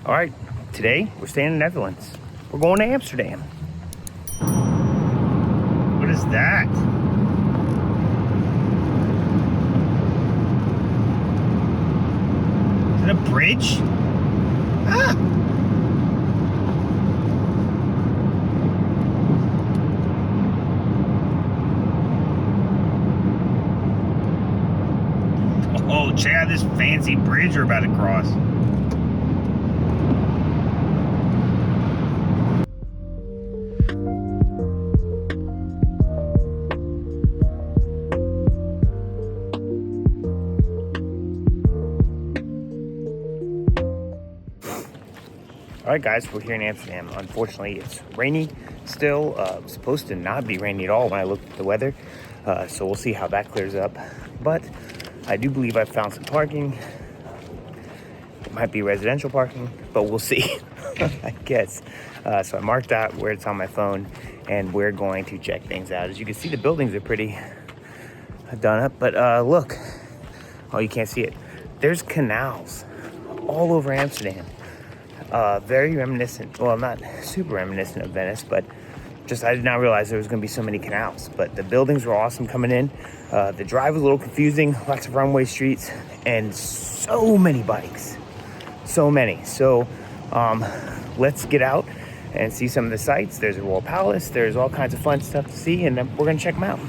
All right, today we're staying in the Netherlands. We're going to Amsterdam. What is that? Is it a bridge? Ah! Oh, check out this fancy bridge we're about to cross. All right, guys, we're here in Amsterdam. Unfortunately, it's rainy still. It's supposed to not be rainy at all when I looked at the weather. So we'll see how that clears up. But I do believe I found some parking. It might be residential parking, but we'll see, I guess. So I marked out where it's on my phone, and we're going to check things out. As you can see, the buildings are pretty done up. But look, oh, you can't see it. There's canals all over Amsterdam. Very reminiscent, well, not super reminiscent of Venice, but just I did not realize there was going to be so many canals. But the buildings were awesome coming in. The drive was a little confusing, lots of runway streets, and so many bikes. So many. So let's get out and see some of the sights. There's a royal palace. There's all kinds of fun stuff to see, and we're going to check them out.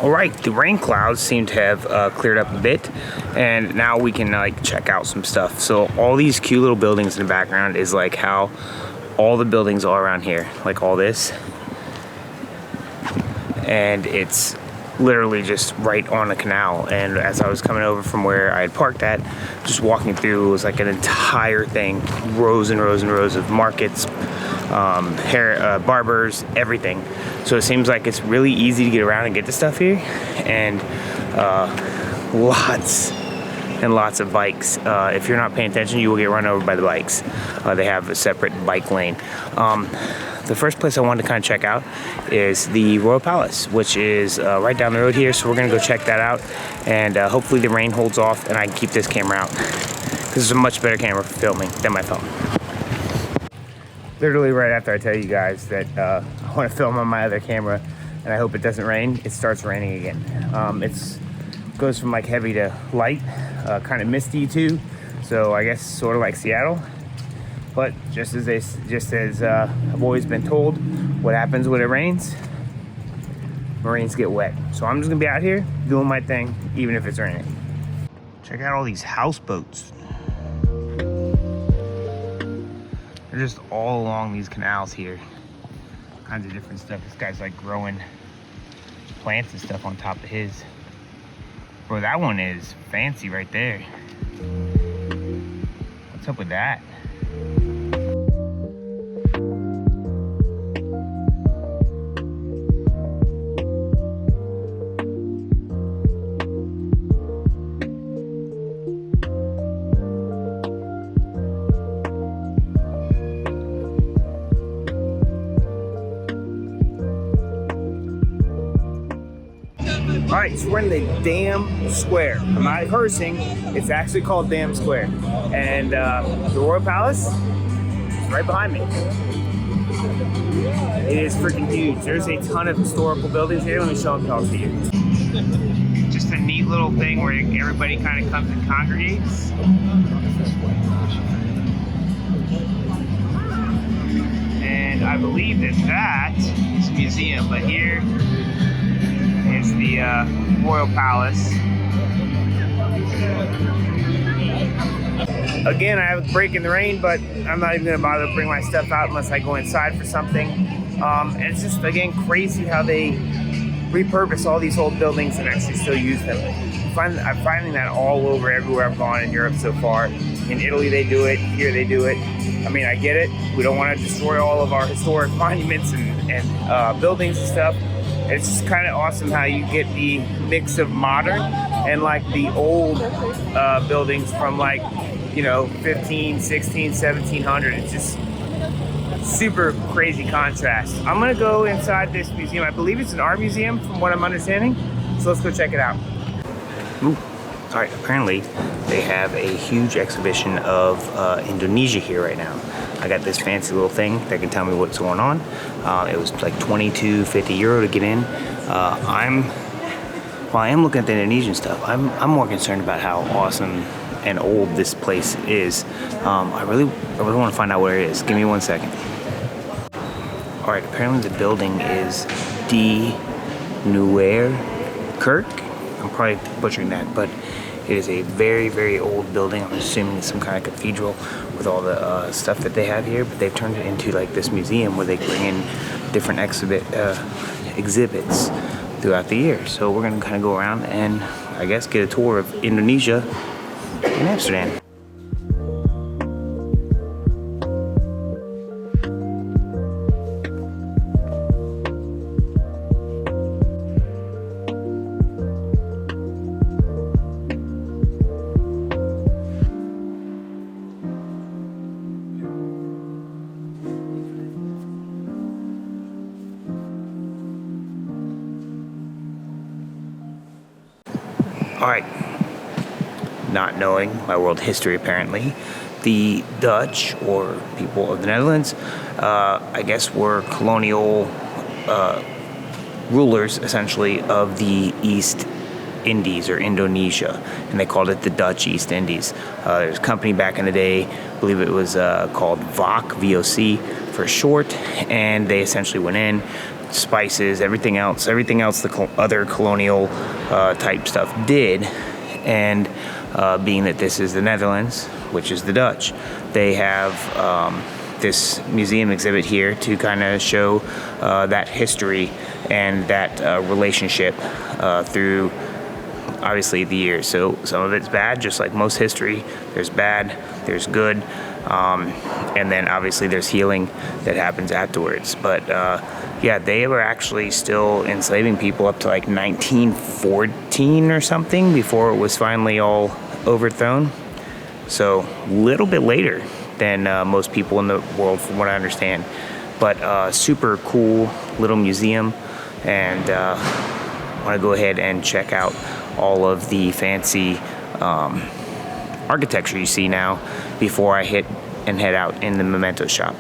All right, the rain clouds seem to have cleared up a bit, and now we can like check out some stuff. So all these cute little buildings in the background is like how all the buildings are around here, like all this. And it's literally just right on the canal. And as I was coming over from where I had parked at, just walking through, it was like an entire thing, rows and rows and rows of markets, hair, barbers, everything. So it seems like it's really easy to get around and get the stuff here, and lots and lots of bikes. If you're not paying attention, you will get run over by the bikes. They have a separate bike lane. The first place I wanted to kind of check out is the Royal Palace, which is right down the road here. So we're gonna go check that out, and hopefully the rain holds off and I can keep this camera out. This is a much better camera for filming than my phone. Literally right after I tell you guys that I want to film on my other camera and I hope it doesn't rain, it starts raining again. It goes from like heavy to light, kind of misty too. So I guess sort of like Seattle. But just as I've always been told, what happens when it rains? Marines get wet. So I'm just gonna be out here doing my thing, even if it's raining. Check out all these houseboats. They're just all along these canals here. All kinds of different stuff. This guy's like growing plants and stuff on top of his. Bro, that one is fancy right there. What's up with that? All right, so we're in the Dam Square. I'm not rehearsing, it's actually called Dam Square. And the Royal Palace is right behind me. It is freaking huge. There's a ton of historical buildings here. Let me show them to you. Just a neat little thing where everybody kind of comes and congregates. And I believe that is a museum, but here is the Royal Palace. Again, I have a break in the rain, but I'm not even gonna bother to bring my stuff out unless I go inside for something. And it's just, again, crazy how they repurpose all these old buildings and actually still use them. I'm finding that all over everywhere I've gone in Europe so far. In Italy they do it, here they do it. I mean, I get it. We don't want to destroy all of our historic monuments and buildings and stuff. It's just kind of awesome how you get the mix of modern and like the old buildings from like, you know, 15, 16, 1700. It's just super crazy contrast. I'm gonna go inside this museum. I believe it's an art museum from what I'm understanding. So let's go check it out. Ooh, sorry, apparently they have a huge exhibition of Indonesia here right now. I got this fancy little thing that can tell me what's going on. It was like 22.50 euro to get in. While I am looking at the Indonesian stuff, I'm more concerned about how awesome and old this place is. I really want to find out where it is. Give me 1 second. All right, apparently the building is Die Nieuwe Kerk. I'm probably butchering that, but it is a very, very old building. I'm assuming it's some kind of cathedral with all the stuff that they have here, but they've turned it into like this museum where they bring in different exhibits throughout the year. So we're gonna kind of go around and I guess get a tour of Indonesia in Amsterdam. All right, not knowing my world history apparently, the Dutch, or people of the Netherlands, I guess were colonial rulers essentially of the East Indies or Indonesia, and they called it the Dutch East Indies. There's a company back in the day, I believe it was called VOC, VOC for short, and they essentially went in, spices, everything else the other colonial type stuff did. And being that this is the Netherlands, which is the Dutch, they have this museum exhibit here to kind of show that history and that relationship through obviously the years. So some of it's bad, just like most history. There's bad, there's good, and then obviously there's healing that happens afterwards. But yeah, they were actually still enslaving people up to like 1914 or something before it was finally all overthrown. So a little bit later than most people in the world, from what I understand. But super cool little museum, and I want to go ahead and check out all of the fancy architecture you see now before I head out in the memento shop.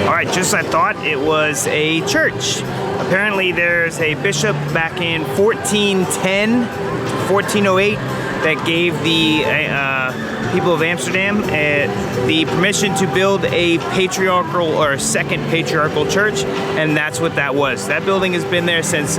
Alright, just as I thought, it was a church. Apparently there's a bishop back in 1410, 1408 that gave the people of Amsterdam the permission to build a patriarchal or second patriarchal church, and that's what that was. That building has been there since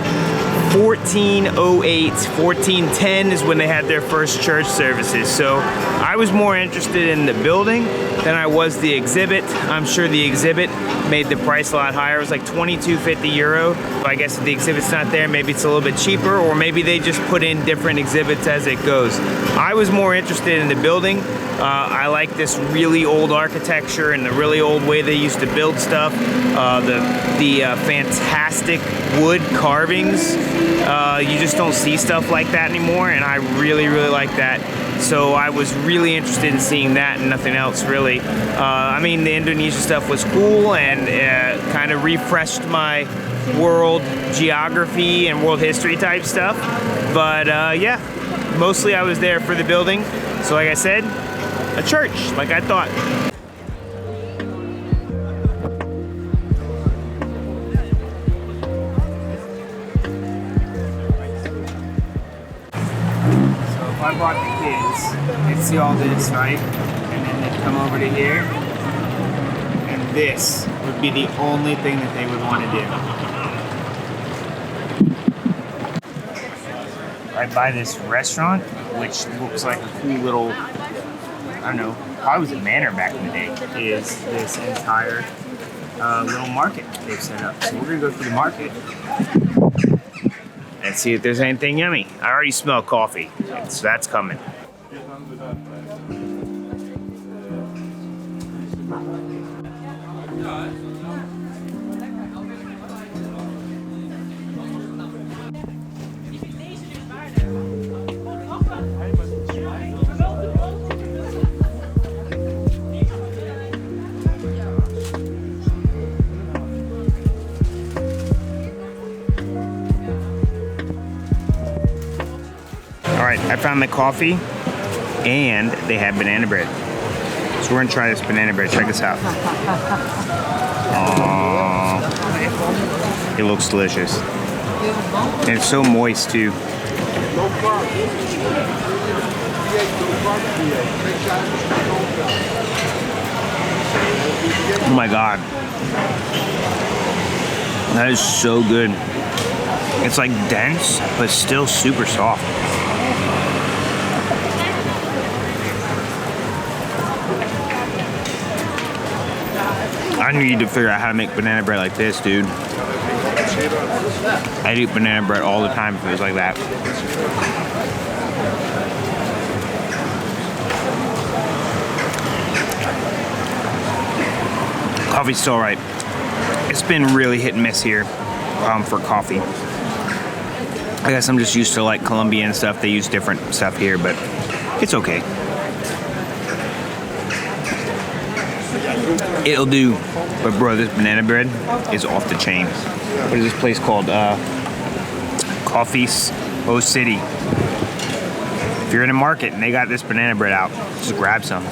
1408, 1410 is when they had their first church services. So I was more interested in the building than I was the exhibit. I'm sure the exhibit made the price a lot higher. It was like 22.50 euro. I guess if the exhibit's not there, maybe it's a little bit cheaper, or maybe they just put in different exhibits as it goes. I was more interested in the building. I like this really old architecture and the really old way they used to build stuff. The fantastic wood carvings. You just don't see stuff like that anymore, and I really, really like that. So I was really interested in seeing that and nothing else really. I mean, the Indonesia stuff was cool and kind of refreshed my world geography and world history type stuff. But yeah, mostly I was there for the building. So like I said, a church, like I thought. So if I brought the kids, they'd see all this, right? And then they'd come over to here, and this would be the only thing that they would want to do. Right by this restaurant, which looks like a cool little, I don't know, probably was a manor back in the day, is this entire little market they've set up. So we're gonna go through the market and see if there's anything yummy. I already smell coffee, so that's coming. Alright, I found the coffee and they have banana bread. So we're gonna try this banana bread. Check this out. Aww. It looks delicious. And it's so moist too. Oh my god. That is so good. It's like dense, but still super soft. I need to figure out how to make banana bread like this, dude. I'd eat banana bread all the time if it was like that. Coffee's still right. It's been really hit and miss here for coffee. I guess I'm just used to like Colombian stuff. They use different stuff here, but it's okay. It'll do. But bro, this banana bread is off the chain. What is this place called? Coffee O City. If you're in a market and they got this banana bread out, just grab some.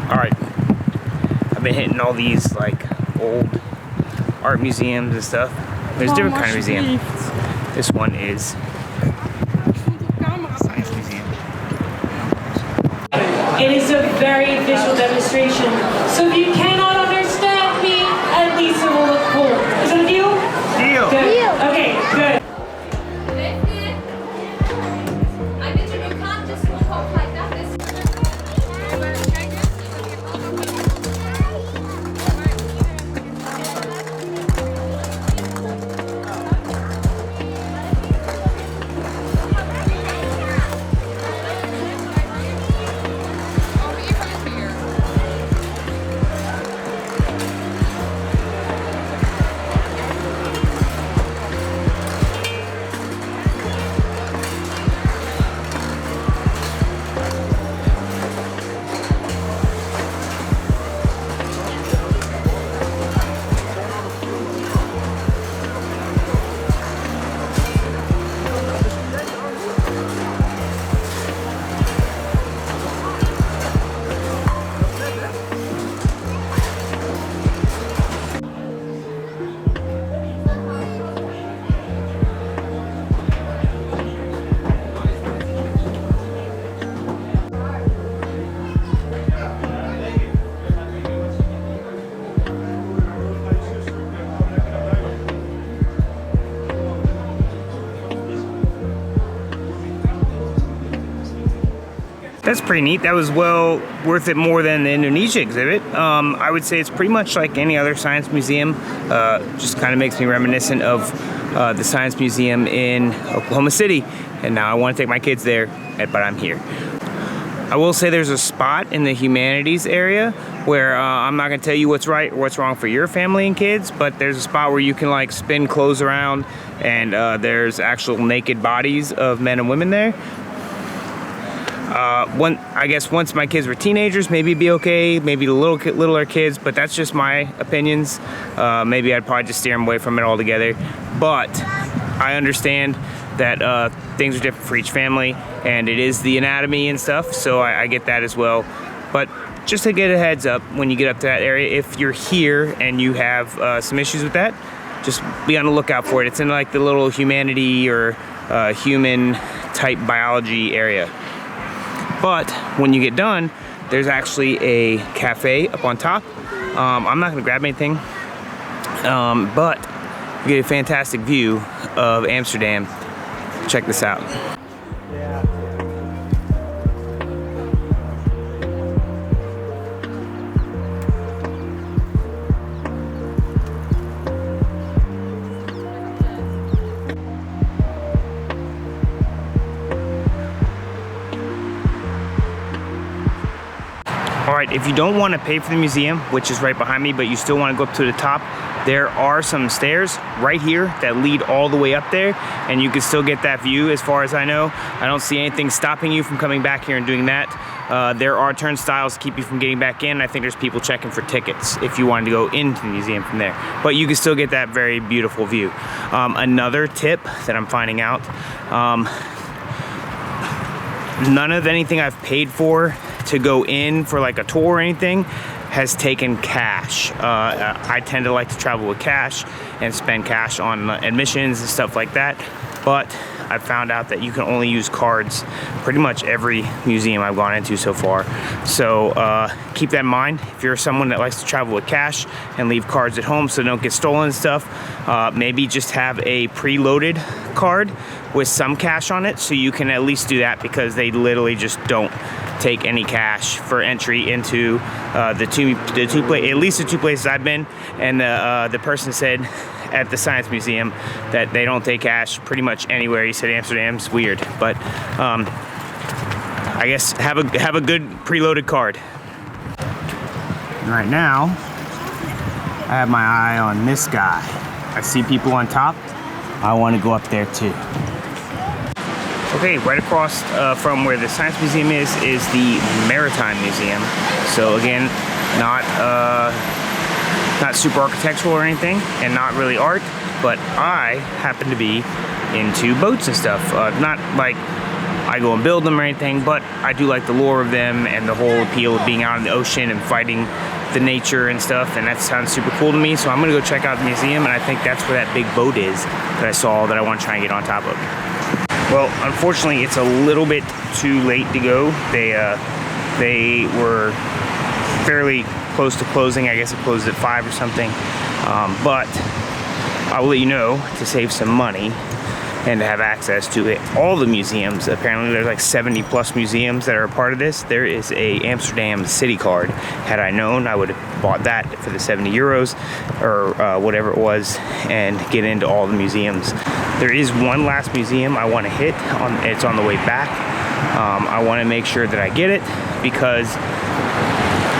Alright, I've been hitting all these like old art museums and stuff. There's different kind of museums. This one is Science Museum. It is a very visual demonstration, so if you cannot understand me, at least it will look cool. Is it a deal? Deal! Good. Okay, good. That's pretty neat. That was well worth it more than the Indonesia exhibit. I would say it's pretty much like any other science museum. Just kind of makes me reminiscent of the Science Museum in Oklahoma City. And now I want to take my kids there, but I'm here. I will say there's a spot in the humanities area where I'm not gonna tell you what's right or what's wrong for your family and kids, but there's a spot where you can like spin clothes around, and there's actual naked bodies of men and women there. I guess once my kids were teenagers, maybe it'd be okay, maybe the littler kids, but that's just my opinions. Maybe I'd probably just steer them away from it altogether. But I understand that things are different for each family, and it is the anatomy and stuff, so I get that as well. But just to get a heads up when you get up to that area, if you're here and you have some issues with that, just be on the lookout for it. It's in like the little humanity or human type biology area. But when you get done, there's actually a cafe up on top. I'm not gonna grab anything, but you get a fantastic view of Amsterdam. Check this out. All right, if you don't want to pay for the museum, which is right behind me, but you still want to go up to the top, there are some stairs right here that lead all the way up there, and you can still get that view as far as I know. I don't see anything stopping you from coming back here and doing that. There are turnstiles to keep you from getting back in. I think there's people checking for tickets if you wanted to go into the museum from there. But you can still get that very beautiful view. Another tip that I'm finding out, none of anything I've paid for to go in for like a tour or anything has taken cash. I tend to like to travel with cash and spend cash on admissions and stuff like that, but I found out that you can only use cards pretty much every museum I've gone into so far. So keep that in mind. If you're someone that likes to travel with cash and leave cards at home so they don't get stolen and stuff, maybe just have a preloaded card with some cash on it so you can at least do that, because they literally just don't take any cash for entry into at least the two places I've been, and the person said at the Science Museum that they don't take cash pretty much anywhere. He said Amsterdam's weird, but I guess have a good preloaded card. Right now, I have my eye on this guy. I see people on top. I want to go up there too. Okay, right across from where the Science Museum is the Maritime Museum. So again, not super architectural or anything, and not really art, but I happen to be into boats and stuff. Not like I go and build them or anything, but I do like the lore of them and the whole appeal of being out in the ocean and fighting the nature and stuff, and that sounds super cool to me. So I'm gonna go check out the museum, and I think that's where that big boat is that I saw that I want to try and get on top of. Well, unfortunately, it's a little bit too late to go. They were fairly close to closing. I guess it closed at 5 or something. But I will let you know, to save some money and to have access to all the museums. Apparently there's like 70 plus museums that are a part of this. There is a Amsterdam city card. Had I known, I would have bought that for the 70 euros or whatever it was, and get into all the museums. There is one last museum I want to hit. It's on the way back. I want to make sure that I get it, because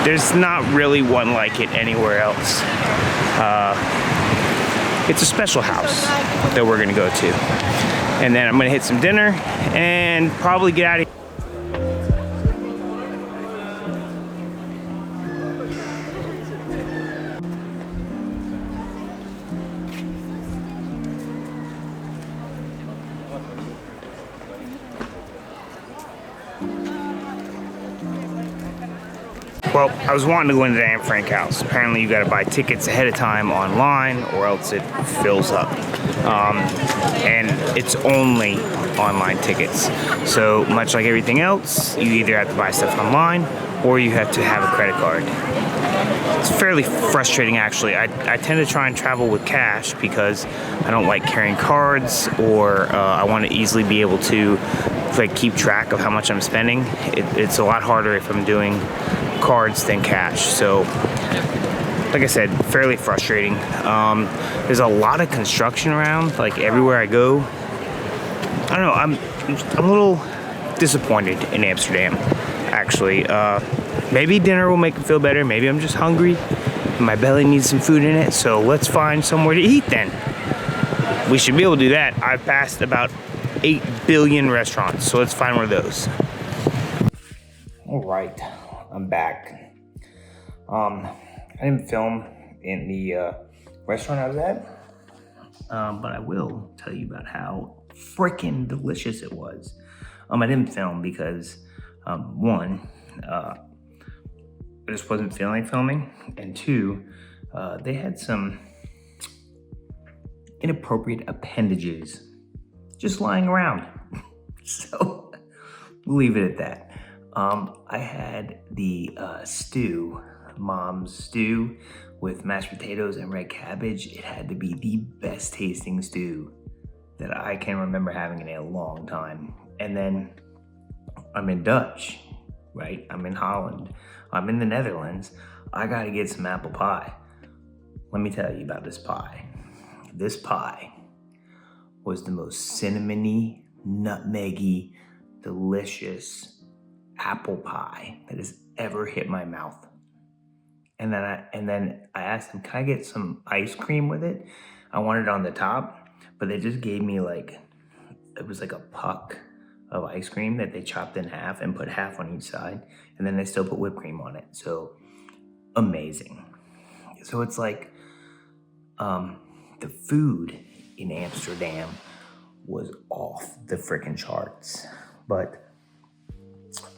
there's not really one like it anywhere else. It's a special house that we're gonna go to. And then I'm gonna hit some dinner and probably get out of here. Well, I was wanting to go into the Anne Frank house. Apparently you gotta buy tickets ahead of time online, or else it fills up. And it's only online tickets. So much like everything else, you either have to buy stuff online or you have to have a credit card. It's fairly frustrating, actually. I tend to try and travel with cash because I don't like carrying cards, or I want to easily be able to like keep track of how much I'm spending. It's a lot harder if I'm doing cards than cash. So like I said, fairly frustrating. There's a lot of construction around, like everywhere I go. I don't know, I'm a little disappointed in Amsterdam. actually. Maybe dinner will make me feel better. Maybe I'm just hungry. My belly needs some food in it, so let's find somewhere to eat then. We should be able to do that. I've passed about 8 billion restaurants, so let's find one of those. All right, I'm back. I didn't film in the restaurant I was at, but I will tell you about how freaking delicious it was. I didn't film because, one, I just wasn't feeling like filming, and two, they had some inappropriate appendages just lying around. So we'll leave it at that. I had the stew, mom's stew with mashed potatoes and red cabbage. It had to be the best tasting stew that I can remember having in a long time. And then I'm in Dutch, right? I'm in Holland. I'm in the Netherlands. I gotta get some apple pie. Let me tell you about this pie. This pie was the most cinnamony, nutmeggy, delicious apple pie that has ever hit my mouth. And then I asked them, can I get some ice cream with it? I wanted it on the top, but they just gave me it was like a puck of ice cream that they chopped in half and put half on each side. And then they still put whipped cream on it. So amazing. So it's like, the food in Amsterdam was off the freaking charts. But,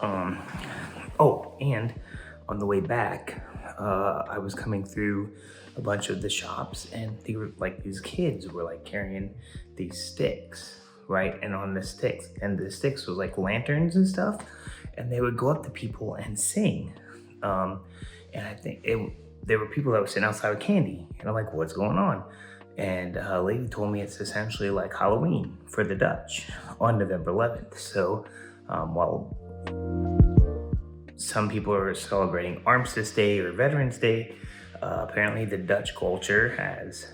and on the way back, I was coming through a bunch of the shops, and they were like, these kids were like carrying these sticks, right? And on the sticks was like lanterns and stuff, and they would go up to people and sing. And I think there were people that were sitting outside with candy, and I'm like, what's going on? And a lady told me it's essentially like Halloween for the Dutch on November 11th. So while some people are celebrating Armistice Day or Veterans Day, apparently the Dutch culture has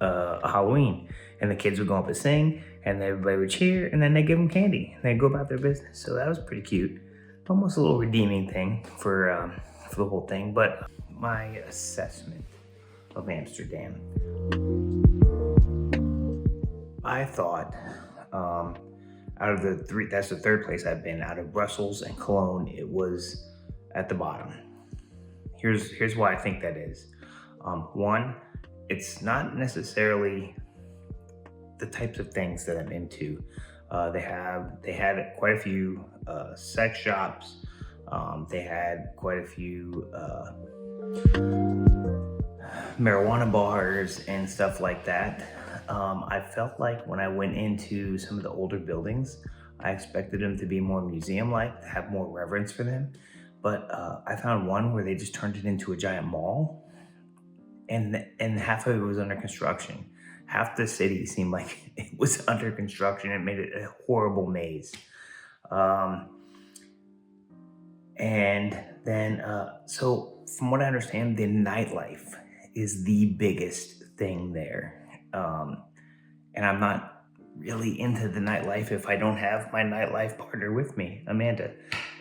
a Halloween, and the kids would go up and sing, and everybody would cheer, and then they give them candy, and they'd go about their business. So that was pretty cute. Almost a little redeeming thing for the whole thing. But my assessment of Amsterdam, I thought, out of the three, that's the third place I've been. Out of Brussels and Cologne, it was at the bottom. Here's why I think that is. One, it's not necessarily the types of things that I'm into. They had quite a few sex shops. They had quite a few marijuana bars and stuff like that. I felt like when I went into some of the older buildings, I expected them to be more museum-like, to have more reverence for them. But I found one where they just turned it into a giant mall, and half of it was under construction. Half the city seemed like it was under construction. It made it a horrible maze. And then, so from what I understand, the nightlife is the biggest thing there. And I'm not really into the nightlife if I don't have my nightlife partner with me, Amanda.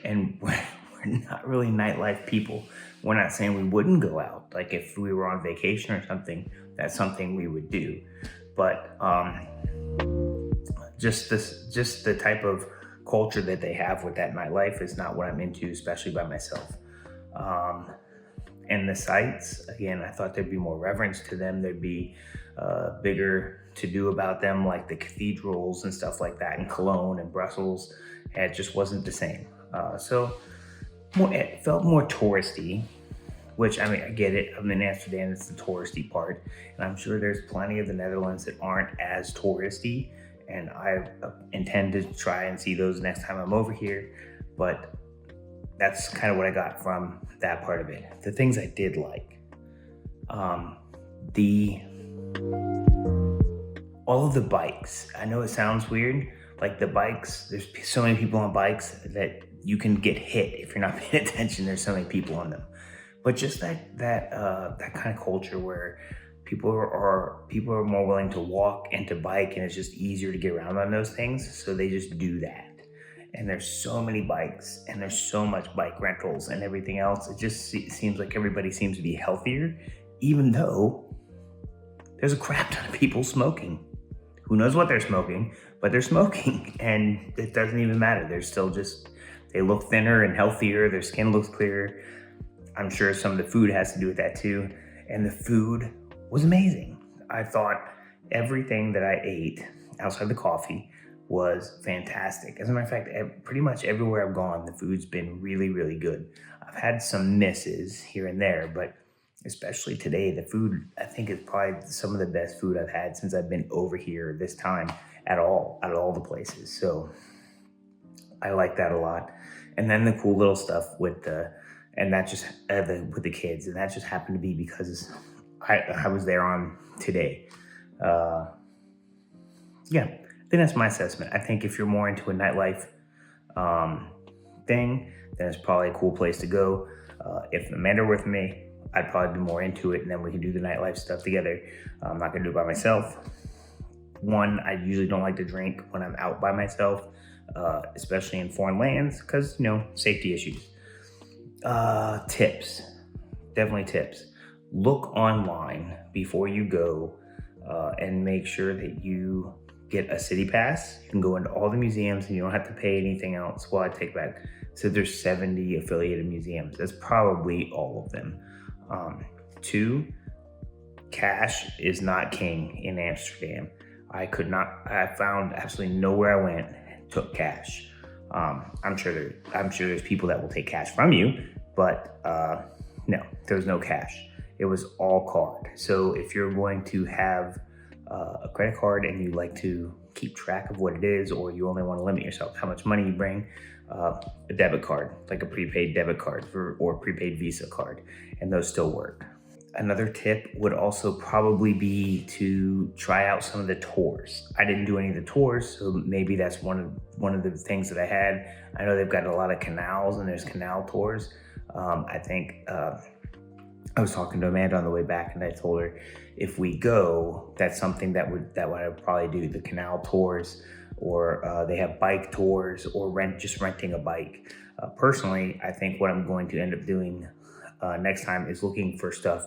And we're not really nightlife people. We're not saying we wouldn't go out. Like if we were on vacation or something, that's something we would do. But just the type of culture that they have with that nightlife is not what I'm into, especially by myself. And the sites, again, I thought there'd be more reverence to them. There'd be bigger to do about them, like the cathedrals and stuff like that in Cologne and Brussels. And it just wasn't the same. So it felt more touristy, which, I mean, I get it. I'm in Amsterdam, it's the touristy part. And I'm sure there's plenty of the Netherlands that aren't as touristy. And I intend to try and see those next time I'm over here. But that's kind of what I got from that part of it. The things I did like. All of the bikes. I know it sounds weird. Like the bikes, there's so many people on bikes that you can get hit if you're not paying attention. There's so many people on them. But just that kind of culture where people are more willing to walk and to bike, and it's just easier to get around on those things. So they just do that. and there's so many bikes and there's so much bike rentals and everything else. It just seems like everybody seems to be healthier, even though there's a crap ton of people smoking. Who knows what they're smoking, but they're smoking, and it doesn't even matter. They're still just, they look thinner and healthier. Their skin looks clearer. I'm sure some of the food has to do with that too. And the food was amazing. I thought everything that I ate outside the coffee was fantastic. As a matter of fact, pretty much everywhere I've gone, the food's been really, really good. I've had some misses here and there, but especially today, the food, I think, is probably some of the best food I've had since I've been over here this time out of all the places. So I like that a lot. And then the cool little stuff with the with the kids, and that just happened to be because I was there on today. Yeah, I think that's my assessment. I think if you're more into a nightlife thing, then it's probably a cool place to go. If Amanda were with me, I'd probably be more into it, and then we can do the nightlife stuff together. I'm not gonna do it by myself. One, I usually don't like to drink when I'm out by myself, especially in foreign lands, because, safety issues. Tips, definitely tips. Look online before you go and make sure that you get a city pass. You can go into all the museums and you don't have to pay anything else. Well, I take back. So there's 70 affiliated museums. That's probably all of them. 2, cash is not king in Amsterdam. I found absolutely nowhere I went took cash. I'm sure there's people that will take cash from you, but no, there was no cash. It was all card. So if you're going to have a credit card and you like to keep track of what it is, or you only want to limit yourself how much money you bring, a debit card, like a prepaid debit card or prepaid Visa card, and those still work. Another tip would also probably be to try out some of the tours. I didn't do any of the tours, so maybe that's one of the things that I had. I know they've got a lot of canals, and there's canal tours. I think I was talking to Amanda on the way back, and I told her if we go, that's something that I would probably do, the canal tours, or they have bike tours, or just renting a bike. Personally, I think what I'm going to end up doing next time is looking for stuff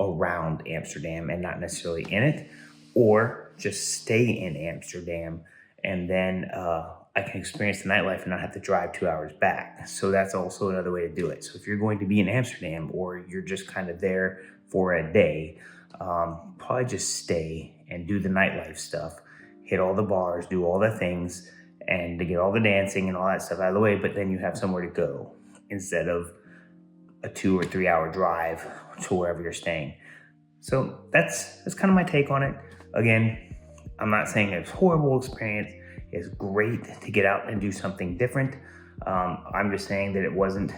around Amsterdam and not necessarily in it, or just stay in Amsterdam, and then I can experience the nightlife and not have to drive 2 hours back. So that's also another way to do it. So if you're going to be in Amsterdam, or you're just kind of there for a day, probably just stay and do the nightlife stuff, hit all the bars, do all the things, and to get all the dancing and all that stuff out of the way, but then you have somewhere to go instead of a 2 or 3 hour drive to wherever you're staying. So that's kind of my take on it. Again, I'm not saying it's a horrible experience. It's great to get out and do something different. I'm just saying that it wasn't,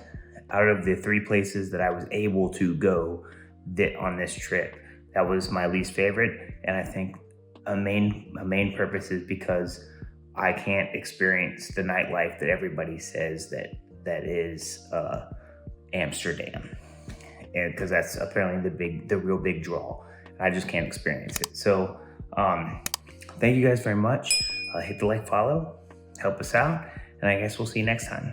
out of the 3 places that I was able to go on this trip, that was my least favorite. And I think a main purpose is because I can't experience the nightlife that everybody says that is Amsterdam, and because that's apparently the real big draw. I just can't experience it. So thank you guys very much. Hit the like, follow, help us out, and I guess we'll see you next time.